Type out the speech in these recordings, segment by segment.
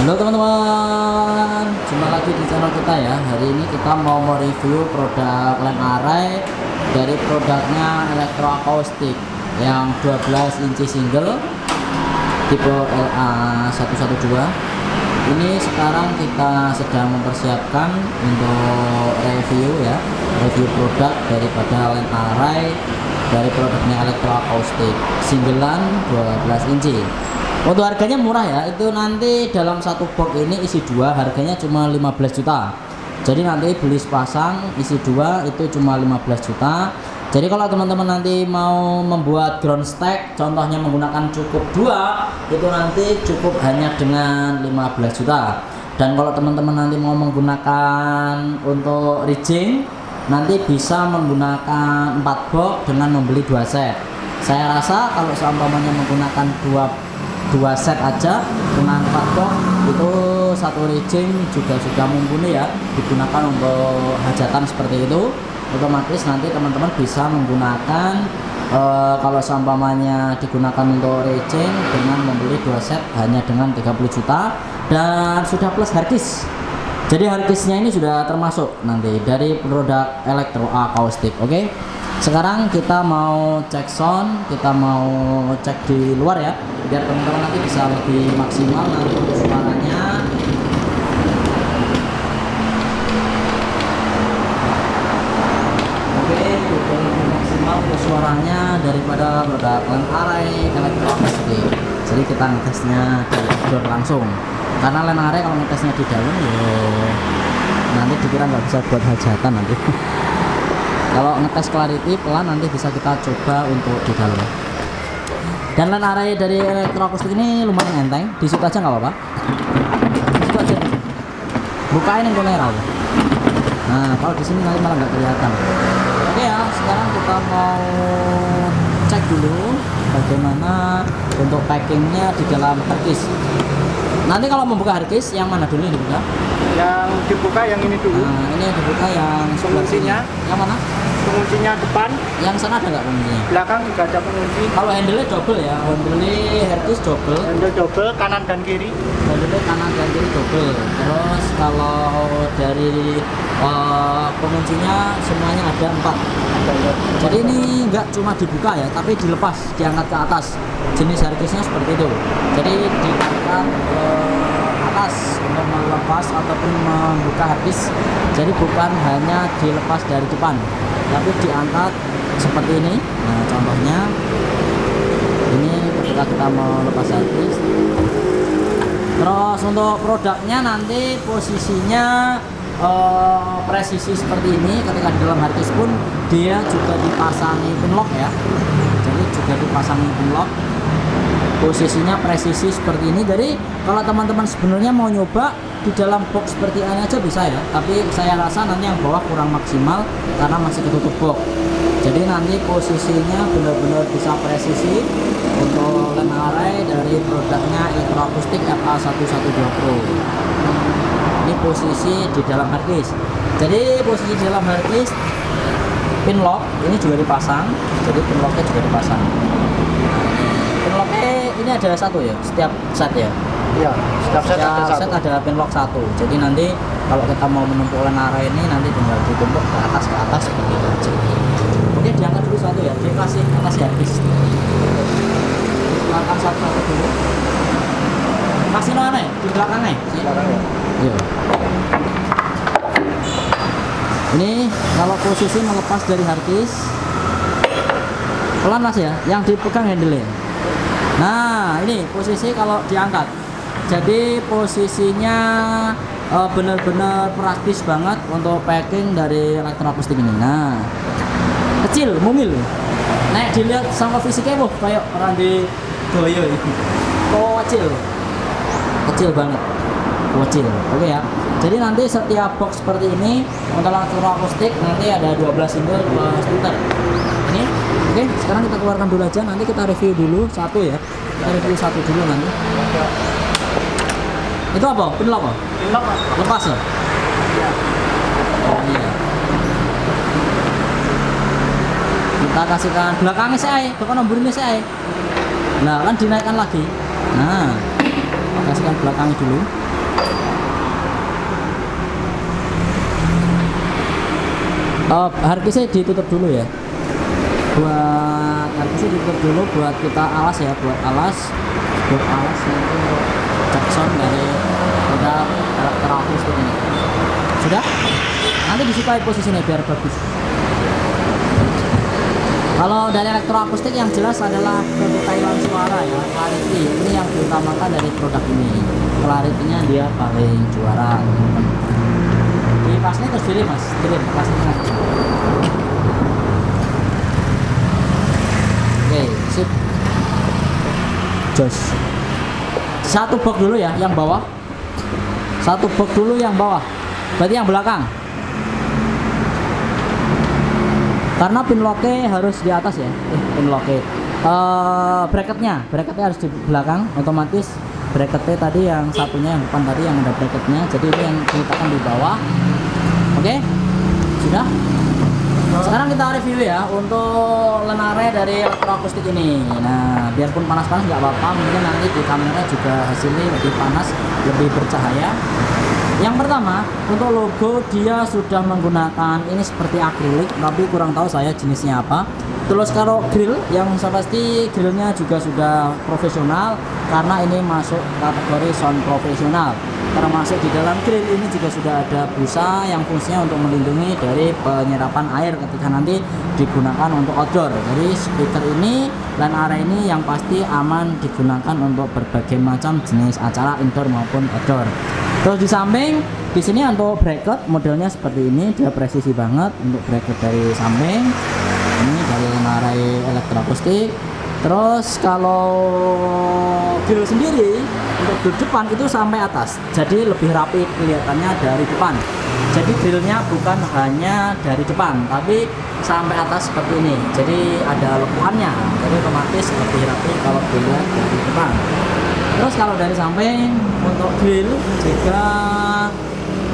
Halo teman-teman, jumpa lagi di channel kita ya. Hari ini kita mau mereview produk lamp array dari produknya Electroacoustic yang 12 inci single tipe LA112. Ini sekarang kita sedang mempersiapkan untuk review ya, review produk daripada lamp array dari produknya Electroacoustic singlean 12 inci. Untuk harganya murah ya, itu nanti dalam satu box ini isi dua, harganya cuma 15 juta. Jadi nanti beli sepasang isi dua itu cuma 15 juta. Jadi kalau teman-teman nanti mau membuat ground stack, contohnya menggunakan cukup dua, itu nanti cukup hanya dengan 15 juta. Dan kalau teman-teman nanti mau menggunakan untuk rigging, nanti bisa menggunakan 4 box dengan membeli 2 set. Saya rasa kalau seumpamanya menggunakan dua set aja dengan 4 box itu satu rigging juga sudah mumpuni ya, digunakan untuk hajatan seperti itu. Otomatis nanti teman-teman bisa menggunakan kalau seumpamanya digunakan untuk rigging dengan membeli 2 set hanya dengan 30 juta dan sudah plus harddisk. Jadi harddisknya ini sudah termasuk nanti dari produk Electroacoustic. Oke. Sekarang kita mau cek sound, kita mau cek di luar ya, biar teman-teman nanti bisa lebih maksimal nanti untuk suaranya. Oke, lebih maksimal untuk suaranya daripada produk lamp array Electroacoustic. Jadi kita ngetesnya di outdoor langsung, karena lamp array kalau ngetesnya di dalam nanti dikira nggak bisa buat hajatan nanti. Kalau ngetes clarity pelan nanti bisa kita coba untuk di dalam. Dan lamp array dari Electroacoustic ini lumayan enteng, di situ aja nggak apa-apa. Di situ aja. Bukain yang kamera. Nah, kalau di sini nanti malah nggak kelihatan. Oke ya, sekarang kita mau cek dulu bagaimana untuk packingnya di dalam harddisk. Nanti kalau membuka harddisk yang mana dulu yang dibuka? Yang dibuka yang ini dulu. Nah, ini yang dibuka yang sebelah sini. Penguncinya. Yang mana? Penguncinya depan, Yang sana ada nggak penguncinya? belakang juga ada pengunci. Kalau handle-nya double ya, handle harddisk double. Handle double kanan dan kiri. Handle kanan dan kiri double. Terus kalau dari penguncinya semuanya ada 4. Jadi ini nggak cuma dibuka ya, tapi dilepas, diangkat ke atas. Jenis harddisknya seperti itu. Jadi diangkat ke atas untuk melepas ataupun membuka harddisk. Jadi bukan hanya dilepas dari depan, tapi diangkat seperti ini. Nah, contohnya ini ketika kita mau lepas harddisk. Terus untuk produknya nanti posisinya presisi seperti ini. Ketika di dalam harddisk pun dia juga dipasangi pinlock ya, jadi juga dipasangi pinlock. Posisinya presisi seperti ini. Jadi kalau teman-teman sebenarnya mau nyoba di dalam box seperti ini aja bisa ya, tapi saya rasa nanti yang bawah kurang maksimal karena masih ketutup box. Jadi nanti posisinya benar-benar bisa presisi untuk lamp array dari produknya Electroacoustic LA112 Pro. Ini posisi di dalam harddisk. Jadi posisi di dalam harddisk pinlock ini juga dipasang. Jadi pinlocknya juga dipasang. Pinlocknya ini ada satu ya, setiap set ya. Iya, setiap set ada Set satu. ada pinlock satu. Jadi nanti kalau kita mau menumpuk lamp array ini nanti tinggal ditumpuk ke atas seperti itu aja. Oke, diangkat dulu satu ya. Dia kasih atas harddisk. Silakan satu dulu. Kasih mana ya? Di belakangnya. Belakang ya. Iya. Ini kalau posisi melepas dari harddisk pelan mas ya, yang dipegang handle-nya. Nah ini posisi kalau diangkat, jadi posisinya benar-benar praktis banget untuk packing dari Electroacoustic ini. Nah kecil, mungil. Nek dilihat sama fisiknya kayak orang di doyo ini. Oh kecil banget. Kecil, oke ya. Jadi nanti setiap box seperti ini untuk Electroacoustic nanti ada 12 single 2 splitter. Ini, oke. Sekarang kita keluarkan dulu aja. Nanti kita review dulu satu ya. Kita review satu dulu nanti. Itu apa? Pinlock apa? Pinlock. Lepas ya? Iya. Oh iya. Kita kasihkan belakangnya saya, bukan nomornya saya. Nah kan dinaikkan lagi. Nah kasihkan belakangnya dulu. Harddisknya ditutup dulu ya. Buat harddisknya ditutup dulu buat kita alas ya, buat alas nanti untuk Jackson dari produk elektroakustik ini. Sudah? Nanti disukai posisinya biar bagus. Kalau dari elektroakustik yang jelas adalah kedetailan suara ya, clarity. Ini yang diutamakan dari produk ini. Clarity-nya dia paling juara. Di pasnya terus pilih mas, pilih pasnya. Oke, sip. Jos. Satu box dulu ya, yang bawah. Satu box dulu yang bawah. Berarti yang belakang. Karena pin lock-nya harus di atas ya. Pin lock-nya. Bracketnya harus di belakang. Otomatis bracketnya tadi yang satunya yang depan tadi yang ada bracketnya. Jadi itu yang diletakkan di bawah. Oke, sudah. Sekarang kita review ya untuk lenare dari elektroakustik ini. Nah, biarpun panas-panas nggak apa-apa, mungkin nanti di kamera juga hasilnya lebih panas, lebih bercahaya. Yang pertama, untuk logo dia sudah menggunakan ini seperti akrilik, tapi kurang tahu saya jenisnya apa. Terus kalau grill, yang saya pasti grillnya juga sudah profesional karena ini masuk kategori sound profesional. Termasuk di dalam grill ini juga sudah ada busa yang fungsinya untuk melindungi dari penyerapan air ketika nanti digunakan untuk outdoor. Jadi speaker ini dan area ini yang pasti aman digunakan untuk berbagai macam jenis acara indoor maupun outdoor. Terus di samping di sini untuk bracket modelnya seperti ini, dia presisi banget untuk bracket dari samping. Ini dari area elektroakustik. Terus kalau grill sendiri untuk grill depan itu sampai atas, jadi lebih rapi kelihatannya dari depan. Jadi grillnya bukan hanya dari depan, tapi sampai atas seperti ini. Jadi ada lekuannya, jadi otomatis lebih rapi kalau dilihat dari depan. Terus kalau dari samping untuk grill juga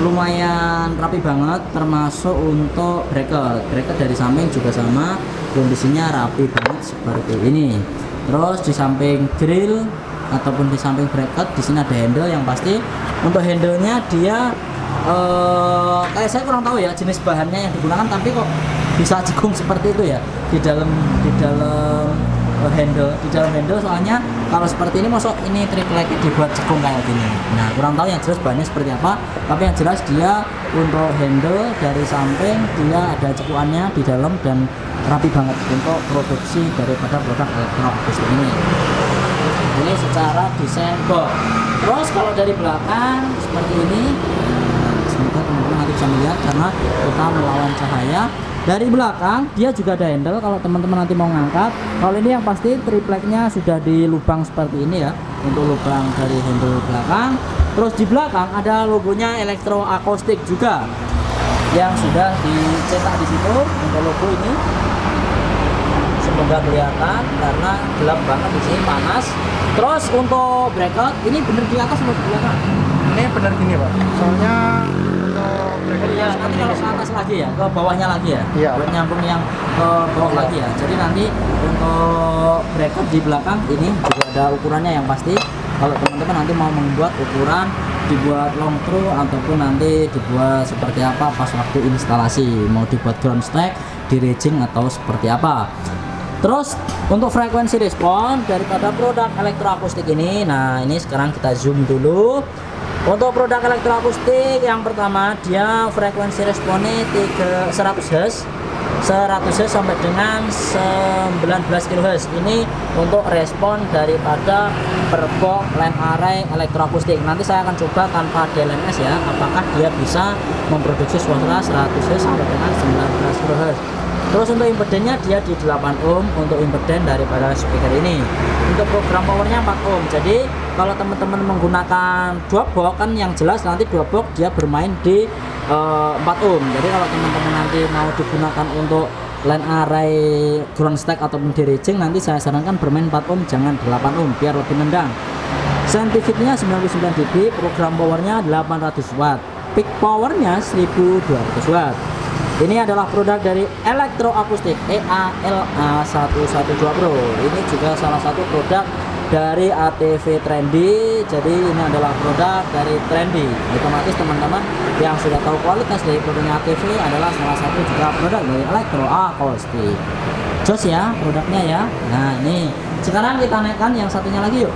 lumayan rapi banget, termasuk untuk bracket dari samping juga sama, kondisinya rapi banget seperti ini. Terus di samping grill ataupun di samping bracket di sini ada handle yang pasti untuk handlenya dia kayak saya kurang tahu ya jenis bahannya yang digunakan, tapi kok bisa jegung seperti itu ya di dalam handle soalnya kalau seperti ini masuk ini tripleknya dibuat cekung kayak gini. Nah kurang tahu yang jelas bahannya seperti apa, tapi yang jelas dia untuk handle dari samping dia ada cekuannya di dalam dan rapi banget untuk produksi daripada produk elektroakustik ini. Ini secara desain box. Terus kalau dari belakang seperti ini, semoga teman-teman nanti bisa melihat karena kita melawan cahaya. Dari belakang dia juga ada handle kalau teman-teman nanti mau ngangkat. Kalau ini yang pasti tripleknya sudah di lubang seperti ini ya, untuk lubang dari handle belakang. Terus di belakang ada logonya elektroakustik juga yang sudah dicetak di situ untuk logo ini. Semoga kelihatan karena gelap banget di sini, panas. Terus untuk bracket ini bener di atas atau di belakang? Ini benar gini pak, soalnya untuk Ya, nanti kalau ke atas lagi ya, ke bawahnya lagi ya, Iya. buat nyambung yang ke bawah Iya. lagi ya. Jadi nanti untuk bracket di belakang ini juga ada ukurannya yang pasti. Kalau teman-teman nanti mau membuat ukuran, dibuat long through ataupun nanti dibuat seperti apa pas waktu instalasi, mau dibuat ground stack, di rigging atau seperti apa. Terus untuk frekuensi respon daripada produk elektroakustik ini, nah ini sekarang kita zoom dulu. Untuk produk elektroakustik yang pertama dia frekuensi responnya 100 Hz sampai dengan 19 kHz. Ini untuk respon daripada perbok line array elektroakustik. Nanti saya akan coba tanpa DLNS ya, apakah dia bisa memproduksi suara 100 Hz sampai dengan 19 kHz. Terus untuk impedannya dia di 8 ohm untuk impedan daripada speaker ini. Untuk program powernya 4 ohm. Jadi kalau teman-teman menggunakan dua box kan yang jelas nanti dua box dia bermain di 4 ohm. Jadi kalau teman-teman nanti mau digunakan untuk line array ground stack ataupun di rigging, nanti saya sarankan bermain 4 ohm jangan 8 ohm biar lebih nendang. Scientificnya 99 dB, program powernya 800 watt, peak powernya 1200 watt. Ini adalah produk dari elektroakustik EALA 112 Pro. Ini juga salah satu produk dari ATV Trendy. Jadi ini adalah produk dari Trendy. Otomatis teman-teman yang sudah tahu kualitas dari produknya ATV adalah salah satu juga produk dari elektroakustik. Jos ya produknya ya. Nah ini sekarang kita naikkan yang satunya lagi yuk.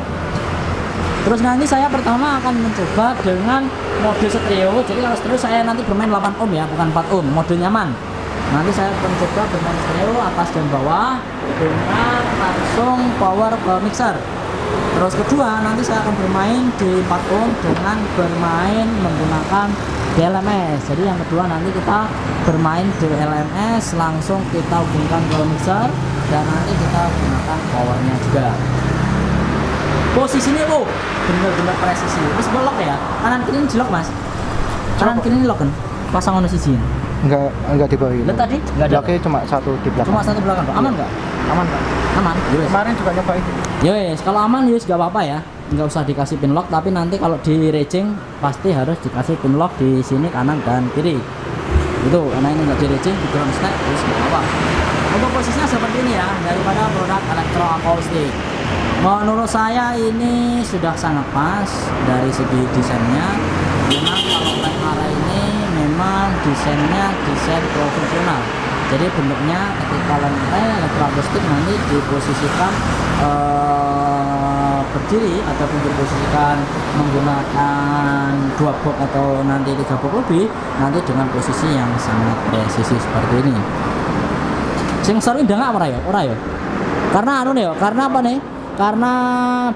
Terus nanti saya pertama akan mencoba dengan mode stereo. Jadi kalau stereo saya nanti bermain 8 ohm ya, bukan 4 ohm, mode nyaman. Nanti saya mencoba bermain stereo atas dan bawah dengan langsung power ke mixer. Terus kedua nanti saya akan bermain di 4 ohm dengan bermain menggunakan DLMS. Jadi yang kedua nanti kita bermain DLMS langsung kita hubungkan ke mixer dan nanti kita gunakan powernya juga. Posisinya bener-bener presisi. Mas belok ya, kanan kiri jelok mas. Kanan kiri lock kan? Pasang ono siji. Enggak di bawah. Lihat tadi enggak ada. Bloknya cuma satu di belakang. Cuma satu belakang kok. Aman enggak? Aman Pak. Aman. Yes. Kemarin juga nyobain. Yes, kalau aman yes enggak apa-apa ya. Enggak usah dikasih pin lock, tapi nanti kalau di racing pasti harus dikasih pin lock di sini kanan dan kiri. Itu karena ini enggak di racing, di ground stack terus enggak apa. Untuk posisinya seperti ini ya daripada produk elektroakustik. Menurut saya ini sudah sangat pas dari segi desainnya. Memang kalau Lemara ini memang desainnya desain profesional. Jadi bentuknya ketika elektroakustik nanti diposisikan berdiri ataupun diposisikan menggunakan 2 box atau nanti 3 box lebih, nanti dengan posisi yang sangat presisi seperti ini. Sing seru ndak ora ya? Ora ya. Karena anu nih, karena apa nih? Karena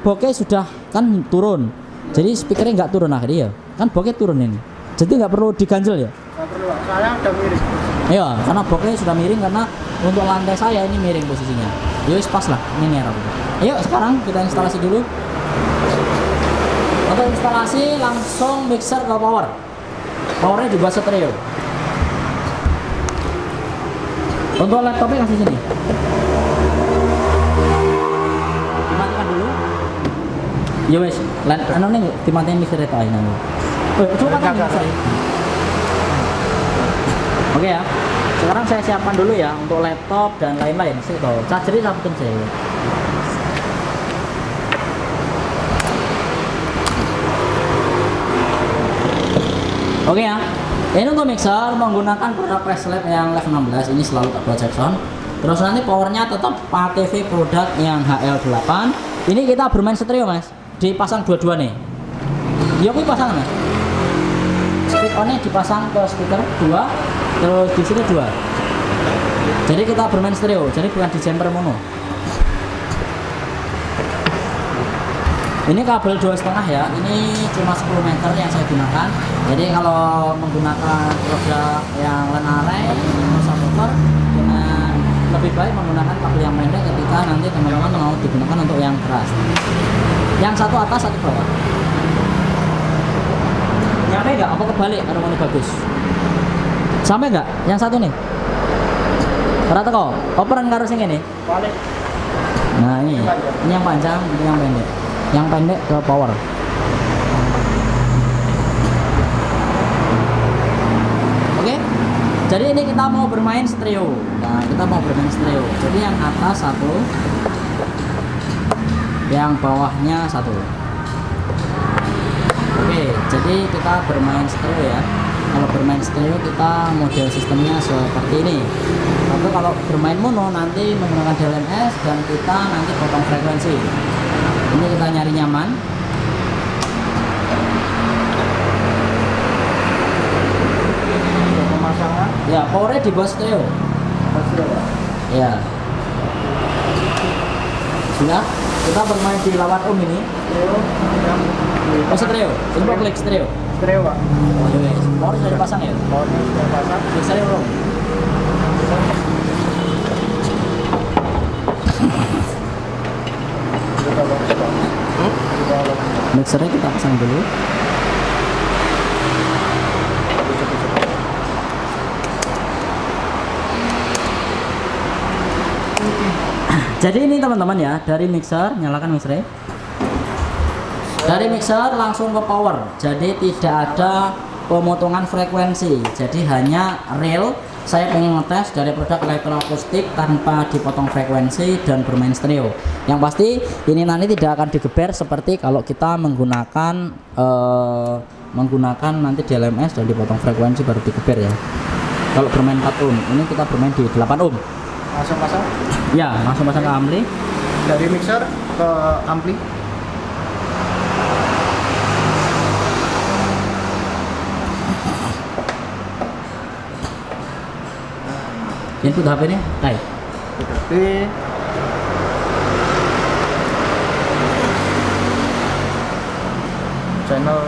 bokeh sudah kan turun, jadi speakernya nggak turun akhirnya ya kan bokeh turun ini, jadi nggak perlu diganjel ya. Nggak perlu Pak, saya udah miring. Iya, karena bokeh sudah miring karena untuk lantai saya ini miring posisinya. Yus pas lah, ini ngerok. Ayo sekarang kita instalasi dulu. Untuk instalasi langsung mixer ke power. Powernya juga stereo. Untuk laptopnya kasih sini. Ya wes, anu nih dimatiin mixer itu aja nanti. Coba kan mixer. Oke ya. Sekarang saya siapkan dulu ya untuk laptop dan lain-lain. Sih toh, chargernya sampun saya. Oke ya. Ini untuk mixer menggunakan produk Preslab yang Lev 16 ini selalu tak buat Jackson. Terus nanti powernya tetap ATV produk yang HL8. Ini kita bermain stereo mas. Dipasang dua-dua nih. Ya aku pasang mas. Speak on-nya dipasang ke speaker 2, terus di sini 2. Jadi kita bermain stereo, jadi bukan di jumper mono. Ini kabel 2,5 ya. Ini cuma 10 meter yang saya gunakan. Jadi kalau menggunakan produk yang Lenare subwoofer dengan lebih baik menggunakan kabel yang pendek ketika nanti teman-teman mau digunakan untuk yang keras. Yang satu atas, satu bawah. Nyampe nggak? Apa kebalik? Kalau mau bagus. Sampai nggak? Yang satu nih. Rata kok. Operan karo sing ini. Balik. Nah ini yang panjang, ini yang pendek. Yang pendek ke power. Oke. Jadi ini kita mau bermain stereo. Nah kita mau bermain stereo. Jadi yang atas satu. Yang bawahnya satu. Oke, jadi kita bermain stereo ya. Kalau bermain stereo kita model sistemnya seperti ini. Tapi kalau bermain mono nanti menggunakan DLMS dan kita nanti potong frekuensi. Ini kita nyari nyaman. Pemasangan. Ya, powernya di bawah stereo. Ya. Sudah. Kita bermain di 8 ohm ini. Oh stereo, coba klik stereo. Stereo Pak. Oh iya, power sudah dipasang ya? Powernya sudah pasang. Klik stereo dong. Mixernya kita pasang dulu. Jadi ini teman-teman ya, dari mixer, nyalakan mixernya. Dari mixer langsung ke power. Jadi tidak ada pemotongan frekuensi. Jadi hanya real saya pengen ngetes dari produk elektroakustik tanpa dipotong frekuensi dan bermain stereo. Yang pasti ini nanti tidak akan digeber seperti kalau kita menggunakan nanti DLMS dan dipotong frekuensi baru digeber ya. Kalau bermain 4 ohm, ini kita bermain di 8 ohm. Langsung pasang Ya, langsung pasang ke ampli. dari mixer ke ampli. Input HP nya, naik. Tapi channel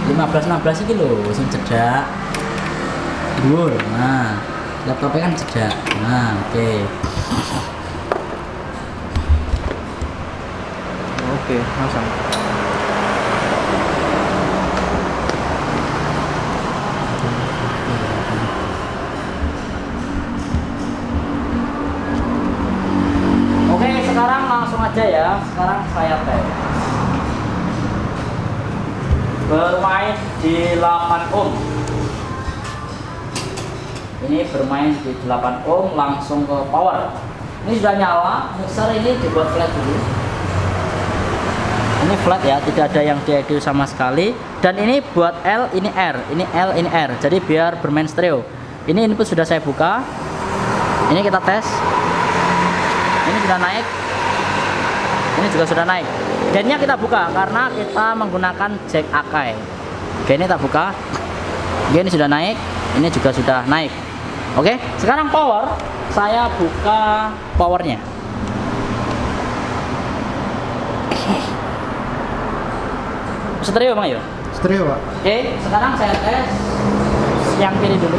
15-16 iki lho sing cedak. Dhuwur. Nah, laptopnya kan cedak. Nah, oke. oke, pasang. Oke, sekarang langsung aja ya. Sekarang saya tes. Bermain di 8 ohm. Ini bermain di 8 ohm langsung ke power. Ini sudah nyala, mixer ini dibuat flat dulu. Ini flat ya, tidak ada yang diedit sama sekali. Dan ini buat L, ini R, ini L, ini R. Jadi biar bermain stereo. Ini input sudah saya buka. Ini kita tes. Ini sudah naik. Ini juga sudah naik. Gainnya kita buka karena kita menggunakan jack Akai. Gainnya kita buka. Gain sudah naik. Ini juga sudah naik. Oke, sekarang power. Saya buka powernya. Stereo bang ya? Stereo, Pak. Oke, sekarang saya tes yang kiri dulu.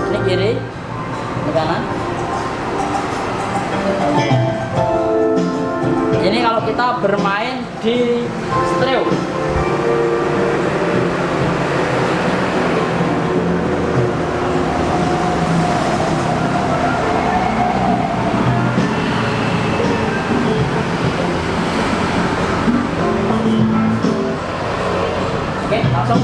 Ini kiri, ini kanan. Ini kalau kita bermain di stereo. Oke, langsung.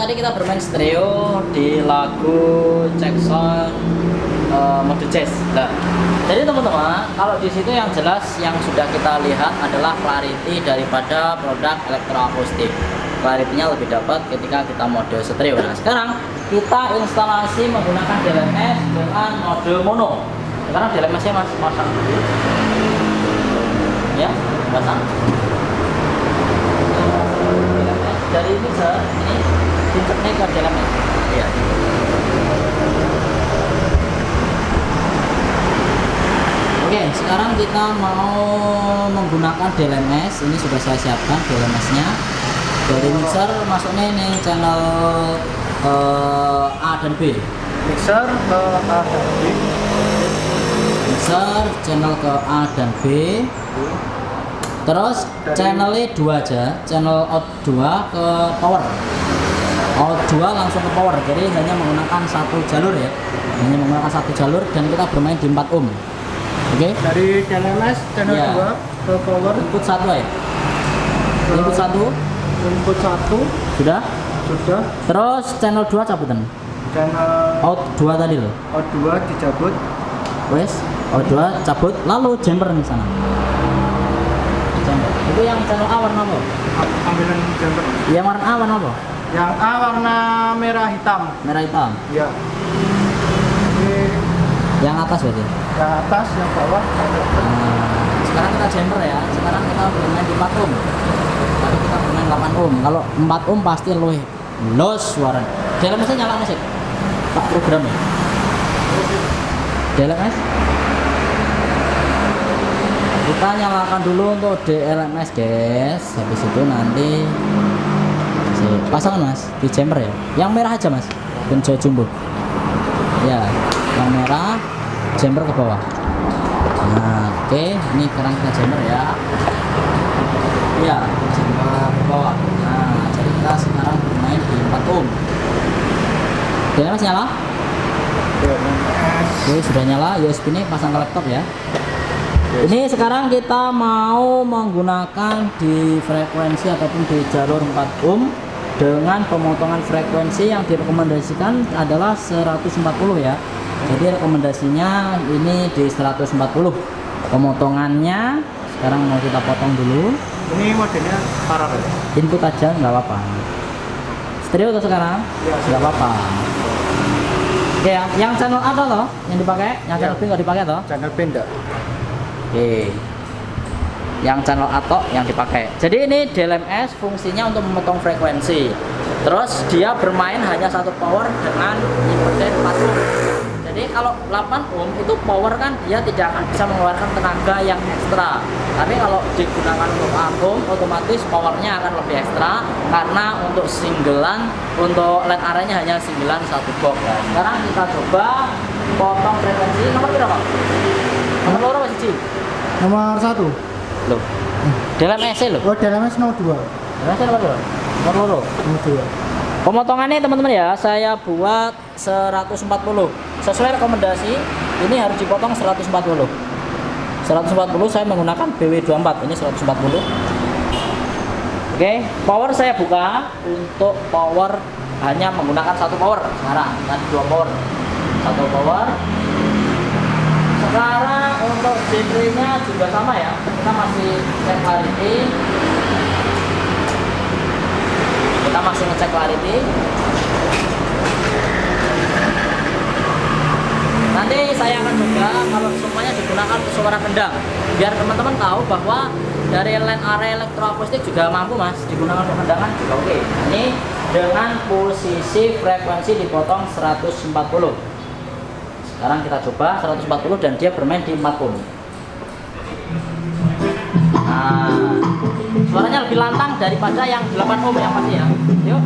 tadi kita bermain stereo di lagu Jackson mode jazz. Nah, jadi teman-teman, kalau di situ yang jelas yang sudah kita lihat adalah clarity daripada produk elektroakustik. Clarity-nya lebih dapat ketika kita mode stereo. Nah, sekarang kita instalasi menggunakan DLMS dengan mode mono. Sekarang DLMS-nya masang dulu. Ya, pasang. Dari ini pincernya ke DLMS. Iya. Oke, sekarang kita mau menggunakan DLMS. Ini sudah saya siapkan DLMS-nya. Dari mixer masuknya ini channel A dan B. Mixer ke A dan B. Mixer channel ke A dan B. Terus channelnya 2 aja, channel out 2 ke power. Out 2 langsung ke power. Jadi hanya menggunakan satu jalur ya. Hanya menggunakan satu jalur dan kita bermain di 4 ohm. Oke. Dari DLMS channel Iya. 2 ke power. Input 1 ya. Input 1 Input 1 sudah. sudah. Terus channel 2 cabutan. Channel Out 2 tadi loh. out 2 dicabut. Wes, out 2 cabut, lalu jumper di sana. Jumper. Itu yang channel A warna apa? Ambilan jumper. Yang warna A warna apa? Yang A warna merah hitam. Merah hitam. Ya. Ini Yang atas berarti. yang atas, yang bawah. Nah, sekarang kita jumper ya. Sekarang kita bermain di 4 ohm. ohm. Kalau 4 ohm pasti luwih los suara. DLMS nyala sih. Tak program ya. DLMS. Kita nyalakan dulu untuk DLMS guys. Habis itu nanti pasangan mas di chamber ya. Yang merah aja mas. Benjo jumbo. Ya, yang merah chamber ke bawah. Nah, oke, ini sekarang kita chamber ya. Iya, chamber ke bawah. Nah, jadi kita sekarang bermain di 4 ohm. DLMS nyala? Oke, sudah nyala. USB ini pasang ke laptop ya. Ini sekarang kita mau menggunakan di frekuensi ataupun di jalur 4 ohm dengan pemotongan frekuensi yang direkomendasikan adalah 140 ya. Jadi rekomendasinya ini di 140. Pemotongannya sekarang mau kita potong dulu. Ini modelnya paralel. Input aja nggak apa-apa. Stereo tuh sekarang? Ya, nggak apa-apa. Oke, yang channel A loh yang dipakai, yang channel B nggak dipakai toh? Channel B enggak. Oke, yang channel atau yang dipakai. Jadi ini DLMS fungsinya untuk memotong frekuensi. Terus dia bermain hanya satu power dengan inputnya 4 ohm. Jadi kalau 8 ohm itu power kan dia tidak akan bisa mengeluarkan tenaga yang ekstra. Tapi kalau digunakan untuk 4 ohm otomatis powernya akan lebih ekstra karena untuk singlean untuk LED arraynya hanya singlean satu box. Nah, sekarang kita coba potong frekuensi nomor berapa? Nomor berapa sih? Nomor 1. Loh. DLMS loh. Oh, DLMS 02. DLMS nomor berapa? Nomor 02. Pemotongannya teman-teman ya, saya buat 140. Sesuai rekomendasi, ini harus dipotong 140. 140 saya menggunakan BW24, ini 140. Oke, power saya buka untuk power hanya menggunakan satu power sekarang, dan 2 power. Satu power. Sekarang untuk genre-nya juga sama ya. Kita masih cek clarity. Kita masih ngecek clarity. Nanti saya akan coba kalau semuanya digunakan suara kendang, biar teman-teman tahu bahwa dari line array elektroakustik juga mampu mas digunakan untuk kendangan juga oke. Ini dengan posisi frekuensi dipotong 140. Sekarang kita coba 140 dan dia bermain di 4 ohm. Nah, suaranya lebih lantang daripada yang 8 ohm yang pasti ya. Yuk.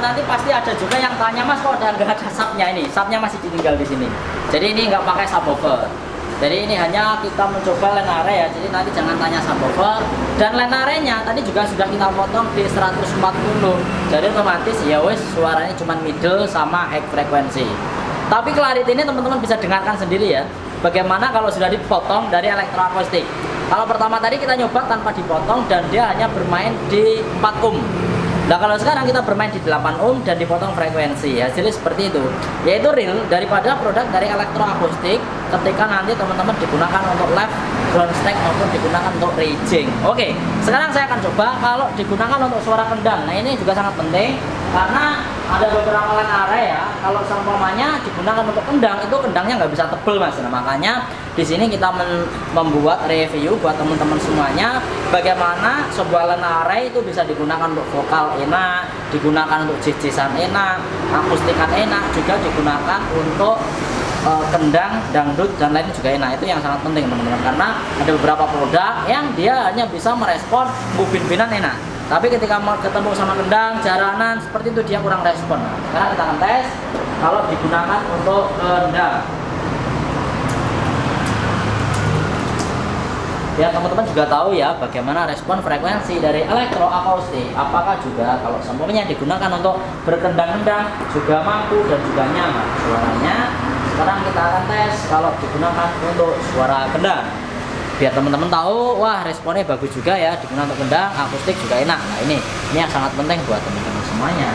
nanti pasti ada juga yang tanya, Mas kok nggak ada subnya ini? Subnya masih ditinggal di sini. Jadi ini nggak pakai subwoofer. Jadi ini hanya kita mencoba line array ya. Jadi nanti jangan tanya subwoofer. Dan line array-nya tadi juga sudah kita potong di 140. Jadi otomatis ya wes suaranya cuma middle sama high frekuensi. Tapi clarity ini teman-teman bisa dengarkan sendiri ya. Bagaimana kalau sudah dipotong dari elektroakustik. Kalau pertama tadi kita nyoba tanpa dipotong dan dia hanya bermain di 4 ohm. Nah kalau sekarang kita bermain di 8 ohm dan dipotong frekuensi, hasilnya seperti itu. Yaitu real daripada produk dari elektroakustik ketika nanti teman-teman digunakan untuk live ground stack maupun digunakan untuk rigging. Oke, sekarang saya akan coba kalau digunakan untuk suara kendang. Nah ini juga sangat penting karena ada beberapa line array ya. Kalau seumpamanya digunakan untuk kendang, itu kendangnya nggak bisa tebel mas. Nah makanya di sini kita membuat review buat teman-teman semuanya bagaimana sebuah line array itu bisa digunakan untuk vokal enak, digunakan untuk jazz-jazzan enak, akustikan enak, juga digunakan untuk kendang, dangdut dan lain juga enak. Itu yang sangat penting teman-teman karena ada beberapa produk yang dia hanya bisa merespon ubin-ubinan enak. Tapi ketika mau ketemu sama kendang, jaranan seperti itu dia kurang respon. Nah, sekarang kita akan tes kalau digunakan untuk kendang. Ya teman-teman juga tahu ya bagaimana respon frekuensi dari elektroakustik. Apakah juga kalau semuanya digunakan untuk berkendang-kendang juga mampu dan juga nyaman suaranya. Sekarang kita akan tes kalau digunakan untuk suara kendang. Biar teman-teman tahu, wah responnya bagus juga ya digunakan untuk kendang, akustik juga enak. Nah ini yang sangat penting buat teman-teman semuanya.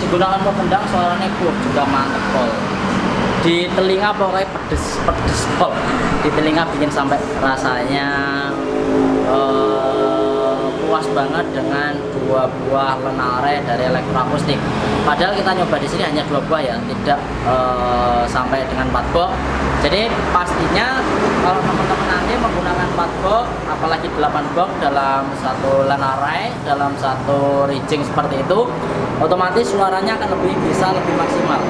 digunakan pemendang suaranya juga mantep pol. Di telinga pokoknya pedes pol. Di telinga bikin sampai rasanya puas banget dengan 2 buah Lenare dari elektroakustik. Padahal kita nyoba di sini hanya 2 buah ya, tidak sampai dengan 4 box. Jadi pastinya kalau teman-teman nanti menggunakan 4 box, apalagi 8 box dalam satu Lenare, dalam satu rigging seperti itu, otomatis suaranya akan bisa lebih maksimal,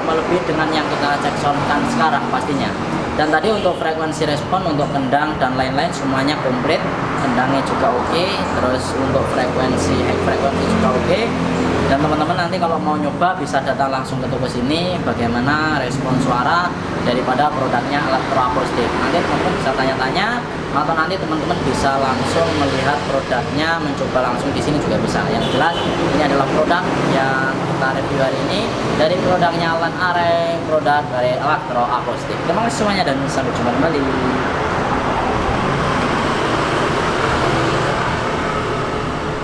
melebihi dengan yang kita cek soundkan sekarang pastinya. Dan tadi untuk frekuensi respon, untuk kendang dan lain-lain semuanya komplit. Kendangnya juga oke, terus untuk frekuensi juga oke. Dan teman-teman nanti kalau mau nyoba bisa datang langsung ke toko sini bagaimana respon suara daripada produknya elektroakustik. Nanti teman-teman bisa tanya-tanya atau nanti teman-teman bisa langsung melihat produknya, mencoba langsung di sini juga bisa. Yang jelas ini adalah produk yang kita review hari ini dari produknya Lenare, produk dari elektroakustik. Terima kasih semuanya dan sampai jumpa kembali.